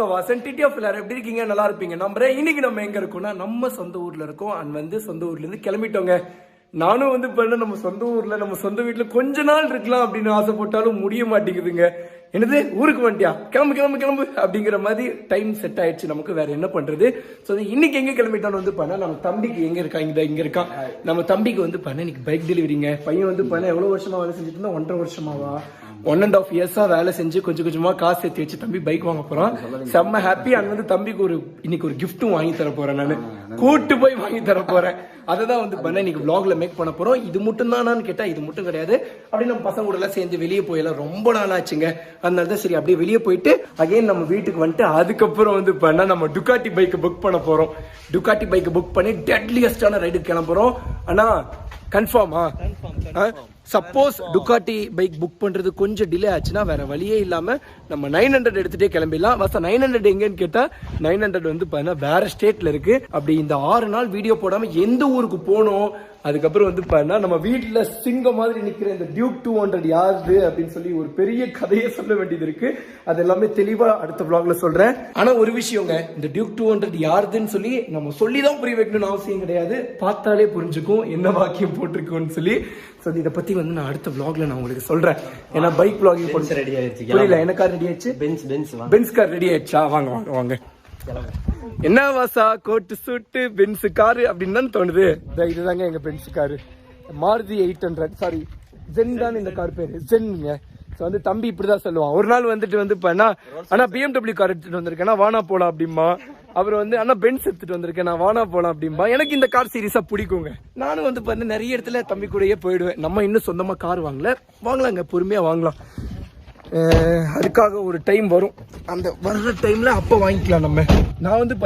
Vasan TTF எப்படி இருக்கீங்க? நல்லா இருப்பீங்க நம்புறேன். இன்னைக்கு நம்ம எங்க இருக்கோம்னா நம்ம சொந்த ஊர்ல இருக்கோம். அண்ட் சொந்த ஊர்ல இருந்து கிளம்பிட்டோங்க. நானும் பண்ண நம்ம சொந்த ஊர்ல நம்ம சொந்த வீட்டுல கொஞ்ச நாள் இருக்கலாம் அப்படின்னு ஆசைப்பட்டாலும் முடிய மாட்டேங்குதுங்க. என்னது ஊருக்கு வந்துட்டியா? கிளம்பு கிளம்பு கிளம்பு அப்படிங்கிற மாதிரி டைம் செட் ஆயிடுச்சு. நமக்கு வேற என்ன பண்றது? ஸோ இன்னைக்கு எங்க கிளம்பிட்டாலும் பண்ண நம்ம தம்பிக்கு எங்க இருக்கா இங்க இருக்கான். நம்ம தம்பிக்கு பண்ண இன்னைக்கு பைக் டெலிவரிங்க. பையன் பண்ண எவ்வளவு வருஷமா வேலை செஞ்சுட்டு இருந்தா 1.5 வருஷமாவா 1.5 இயர்ஸா வேலை செஞ்சு கொஞ்சம் கொஞ்சமா காசு சேர்த்து வச்சு தம்பி பைக் வாங்க போறான். செம்ம ஹாப்பி. அண்ட் தம்பிக்கு இன்னைக்கு ஒரு கிஃப்ட்டும் வாங்கி தர போறேன். நான் கூட்டு போய் வாங்கி தர போறேன். அததான் பண்ண இன்னைக்கு vlogல மேக் பண்ண போறோம். இது மட்டும் தானான்னு கேட்டா இது மட்டும் கிடையாது. அப்படி நம்ம பசங்க கூட எல்லாம் சேர்ந்து வெளியே போயெல்லாம் ரொம்ப நாள் ஆச்சுங்க. அதனாலதான் சரி அப்படியே வெளியே போயிட்டு அகைன் நம்ம வீட்டுக்கு வந்துட்டு அதுக்கப்புறம் பண்ண நம்ம டுகாட்டி பைக் புக் பண்ண போறோம். டுகாட்டி பைக் புக் பண்ணி டெட்லியஸ்டான ரைடுக்கு கிளம்புறோம். ஆனா கன்ஃபார்மா? சப்போஸ் டுகாட்டி பைக் புக் பண்றது கொஞ்சம் டிலே ஆச்சுன்னா வேற வழியே இல்லாம நம்ம 900 எடுத்துட்டே கிளம்பிடலாம். வசா 900 எங்கன்னு கேட்டா 900 வேற ஸ்டேட்ல இருக்கு. அப்படி இந்த 6 நாள் வீடியோ போடாம எந்த ஊருக்கு போனோம், அதுக்கப்புறம் நம்ம வீட்டுல சிங்கம் மாதிரி நிக்கிற இந்த டியூக் 200 யாரு அப்படின்னு சொல்லி ஒரு பெரிய கதையை சொல்ல வேண்டியது இருக்கு. அது எல்லாமே தெளிவா அடுத்த vlogல சொல்றேன். ஆனா ஒரு விஷயங்க, இந்த டியூக் 200 யாருதுன்னு சொல்லி நம்ம சொல்லிதான் புரிய வைக்கணும்னு அவசியம் கிடையாது. பார்த்தாலே புரிஞ்சுக்கும் என்ன வாக்கியம் போட்டிருக்கோம்னு சொல்லி. இதை பத்தி நான் அடுத்த vlogல நான் உங்களுக்கு சொல்றேன். ஏன்னா பைக் vlogging போட்டு ரெடி ஆயிடுச்சு. புரியல, என்ன கார் ரெடி ஆயிடுச்சு? பென்ஸ் கார் ரெடி ஆயிடுச்சா? வாங்க வாங்க வாங்க. என்ன வாசா கோட்டு சூட்டு பென்ஸ் காரு அப்படின்னு தான் தோணுது. இதுதாங்க எங்க Benz car. Maruti 800. Sorry, Zen தான் இந்த கார் பேரு. ஜென்ங்க. தம்பி இப்படிதான் சொல்லுவான். ஒரு நாள் பண்ணா ஆனா BMW கார் எடுத்துட்டு வந்திருக்கேன், வானா போலாம் அப்படிம்பா. அவர் ஆனா பென்ஸ் எடுத்துட்டு வந்திருக்கேன், நான் வானா போலாம் அப்படிம்பா. எனக்கு இந்த கார் சீரியஸா பிடிக்குங்க. நானும் நிறைய இடத்துல தம்பி கூடயே போயிடுவேன். நம்ம இன்னும் சொந்தமா கார் வாங்கலாங்க, பொறுமையா வாங்கலாம். அதுக்காக ஒரு டைம் வரும். அந்த வர்ற டைம்ல அப்ப வாங்கிக்கலாம். நம்ம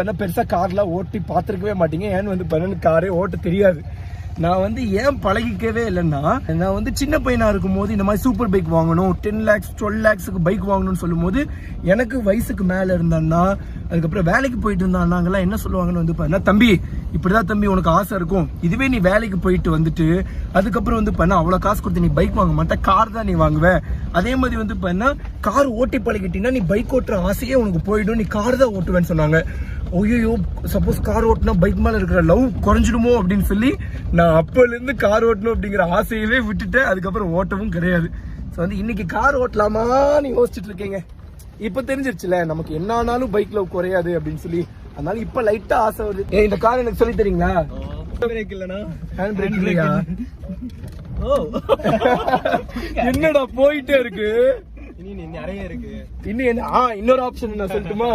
நான் பெருசா கார்லாம் ஓட்டி பாத்துருக்கவே மாட்டீங்க. ஏன்னு காரே ஓட்ட தெரியாது. நான் ஏன் பழகிக்கவே இல்லைன்னா, நான் சின்ன பையனா இருக்கும் போது இந்த மாதிரி சூப்பர் பைக் வாங்கணும், 10 lakhs 12 lakhsக்கு பைக் வாங்கணும்னு சொல்லும் போது எனக்கு வயசுக்கு மேல இருந்தான்னா, அதுக்கப்புறம் வேலைக்கு போயிட்டு இருந்தாங்கலாம் என்ன சொல்லுவாங்கன்னு தம்பி இப்படிதான் தம்பி உனக்கு ஆசை இருக்கும். இதுவே நீ வேலைக்கு போயிட்டு வந்துட்டு அதுக்கப்புறம் அவ்வளவு காசு கொடுத்து நீ பைக் வாங்க மாட்டேன், கார் தான் நீ வாங்குவ. அதே மாதிரி கார் ஓட்டி பழகிட்டீங்கன்னா நீ பைக் ஓட்டுற ஆசையே உனக்கு போயிடும், நீ கார் தான் ஓட்டுவேன்னு சொன்னாங்க. ஐயோ, சப்போஸ் கார் ஓட்டினா பைக் மேல இருக்கிற லவ் குறைஞ்சிடுமோ அப்படின்னு சொல்லி நான் அப்பல இருந்து கார் ஓட்டணும் அப்படிங்கிற ஆசையவே விட்டுட்டேன். அதுக்கப்புறம் ஓட்டவும் கிடையாது. இன்னைக்கு கார் ஓட்டலாமா நீ யோசிச்சுட்டு இருக்கீங்க. இப்ப தெரிஞ்சிருச்சுல நமக்கு என்ன ஆனாலும் பைக் லவ் குறையாது அப்படின்னு சொல்லி. அதனால இப்ப லைட்டா ஆசை வருது. இந்த கார் எனக்கு சொல்லி தரீங்களா? பிரேக் இல்லனா? ஹேண்ட் பிரேக் இல்லையா? என்னடா போயிட்டே இருக்கு. இன்னொரு ஆப்ஷன் என்ன சொல்லட்டுமா?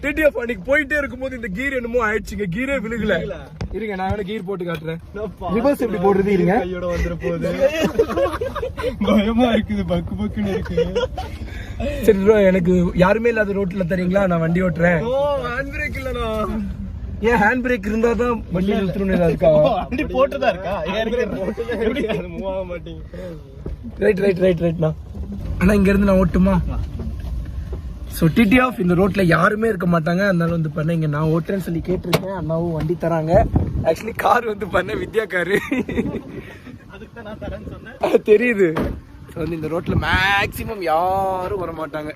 TTF அன்னைக்கு போயிட்டே இருக்கும்போது இந்த கீர் என்னமோ ஆயிடுச்சுங்க, கீரே விழுகல. இருங்க நான் கீர் போட்டு காட்டுறேன். ரிவர்ஸ் எப்படி போடுறது? இருங்க, கையோட வந்துற போகுது. பயமா இருக்குது, பக்கு பக்குன்னு இருக்கு. சரி ப்ரோ, எனக்கு யாருமே இல்லாத ரோட்ல தரீங்களா? நான் வண்டி ஓட்டுறேன். ஹேண்ட் பிரேக் இல்லனா? ஏன் ஹேண்ட் பிரேக் இருந்தா தான் வண்டி நிறுத்தணும்னு இருக்கா? வண்டி போட்டுதான் இருக்கா? எப்படி மூவ் ஆக மாட்டேங்குது. ரைட் ரைட் ரைட் ரைட்ண்ணா. ஆனா இங்க இருந்து நான் ஓட்டுமா? TTF இந்த ரோட்ல யாருமே இருக்க மாட்டாங்க. அதனால இங்க நான் ஓட்டுறேன்னு சொல்லி கேட்டிருக்கேன். அண்ணாவும் வண்டி தராங்க. ஆக்சுவலி கார் வித்யா காரு தெரியுது. இந்த ரோட்ல மேக்சிமம் யாரும் வர மாட்டாங்க.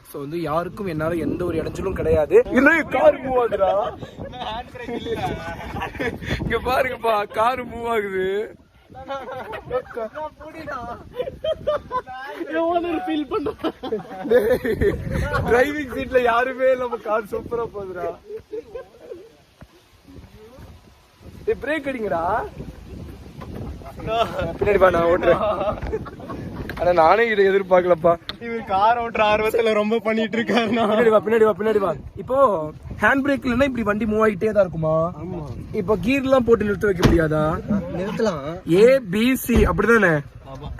யாருக்கும் என்னால எந்த ஒரு இடைஞ்சலும் கிடையாது. கார் மூவ் ஆகுதா? இங்க பாருங்கப்பா, கார் மூவ் ஆகுது. டிரைவிங் சீட்ல யாருமே நம்ம கார் சூப்பரா போகுதுடா. பிரேக் அடிங்கடா. பின்னாடி பா, நான் ஓட்டுறேன். ஆனா நானே இதை எதிர்பார்க்கலப்பா. இவர் கார் ஓட்டுற ஆர்வத்துல ரொம்ப பண்ணிட்டு இருக்காரு. பின்னாடி வா. இப்போ ஹேண்ட் பிரேக் இல்லன்னா இப்படி வண்டி மூவ் ஆகிட்டே தான் இருக்குமா? இப்போ கீர் எல்லாம் போட்டு நிறுத்த வைக்க முடியாதா? நிறுத்தலாம். ABC அப்படிதானே?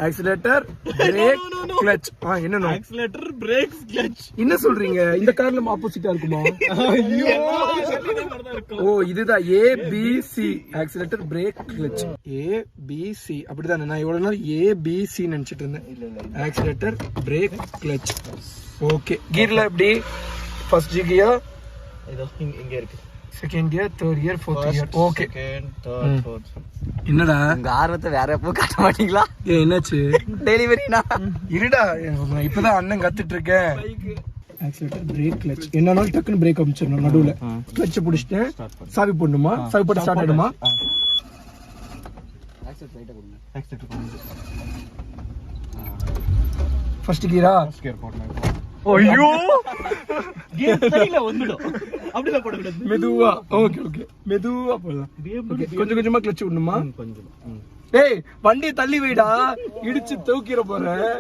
Accelerator, brake, clutch. என்ன ஆக்சிலேட்டர், பிரேக், கிளட்ச் என்ன சொல்றீங்க? இந்த கார்ல ஆப்போசிட்டா இருக்குமா? ஓ, இதுதான் ABC. Accelerator, brake, clutch. ABC அப்படிதானே? நான் இவ்வளவு நாள் ABC நினைச்சிட்டு இருந்தேன். Accelerator, brake, clutch. ஓகே. கீர்ல எப்படி? ஃபர்ஸ்ட் கியர் இங்க இருக்கு, second gear, third gear, fourth gear. Okay. என்னடா உங்க ஆர்வத்தை வேற எப்போ காட்ட மாட்டீங்களா? என்னாச்சு? டெலிவரினா? இருடா, இப்பதான் அண்ணன் கத்துட்டு இருக்கேன். ஆக்சிலேட்டர் பிரேக் கிளட்ச் என்னன்னாலும் டக்குன்னு பிரேக் அமைச்சிடணும் நடுவில் கிளட்சை பிடிச்சிட்டேன் சாவி போடணுமா சாவி போட்டு ஸ்டார்ட் ஆகிடுமா ஃபர்ஸ்ட் கியரா ஐயோ மெதுவா ஓகே ஓகே மெதுவா போடலாம் கொஞ்சம் கொஞ்சமா கிளட்ச் விடணுமா டேய் வண்டி தள்ளி வைடா இடிச்சு தூக்கிற போறேன்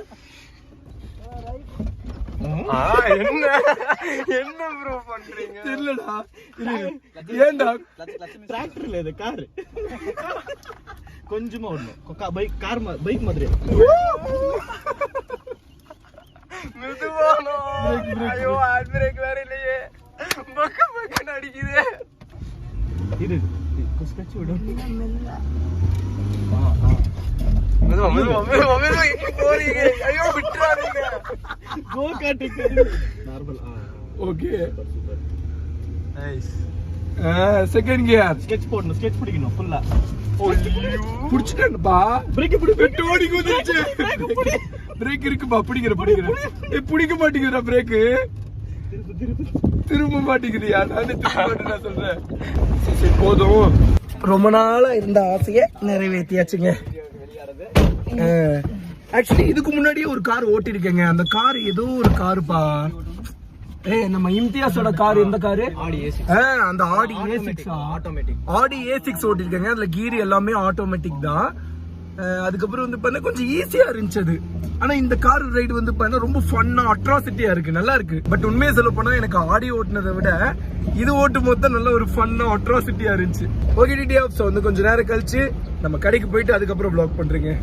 என்ன என்ன ப்ரோ பண்றீங்க தெரியலடா ஏன்டா டிராக்டர்ல இது கார் கொஞ்சமா ஓடணும் பைக் மாதிரி மெதுவானோ ஐயோ ஹேண்ட் பிரேக் வேற இல்லையே பக்க பக்க அடிக்குது இது குஸ்கச்சு விடு மெதுவா எங்க போறீங்க ஐயோ விட்டுறாதீங்க கோ காட்டுக்கு normal okay nice second gear sketch போடணும் ஸ்கெட்ச் பிடிக்கணும் ஃபுல்லா புடிச்சிட்டேன்ப்பா பிரேக் பிடி வெட்டு ஓடி குதிச்சு பிரேக் இருக்குப்பா பிடிக்கிறேன் பிடிக்க மாட்டேங்குதுடா பிரேக் திரும்ப மாட்டேங்குதுயா நானே திரும்ப சொல்றேன் சரி போதும் ரொம்ப நாளா இருந்த ஆசையை நிறைவேற்றியாச்சுங்க ஆக்சுவலி இதுக்கு முன்னாடியே ஒரு கார் ஓட்டிருக்கேங்க அந்த கார் ஏதோ ஒரு காருப்பா நம்ம இம்தியாஸோட கார் எந்த காரு அந்த ஆடி A6 ஆட்டோமேட்டிக் ஆடி A6 ஓட்டிருக்கேங்க அதுல கீர் எல்லாமே ஆட்டோமேட்டிக் தான் அதுக்கப்புறம் வந்து பார்த்தா கொஞ்சம் ஈஸியா இருந்துச்சு அது ஆனா இந்த கார் ரைடு வந்து பார்த்தா ரொம்ப ஃபன்னா அட்ராசிட்டியா இருக்கு நல்லா இருக்கு பட் உண்மையை சொல்ல போனா எனக்கு ஆடி ஓட்டுனதை விட இது ஓட்டும் போது தான் நல்ல ஒரு ஃபன்னா அட்ராசிட்டியா இருந்துச்சு ஓகே TTF வந்து கொஞ்சம் நேரம் கழிச்சு நம்ம கடைக்கு போயிட்டு அதுக்கப்புறம் vlog பண்றீங்க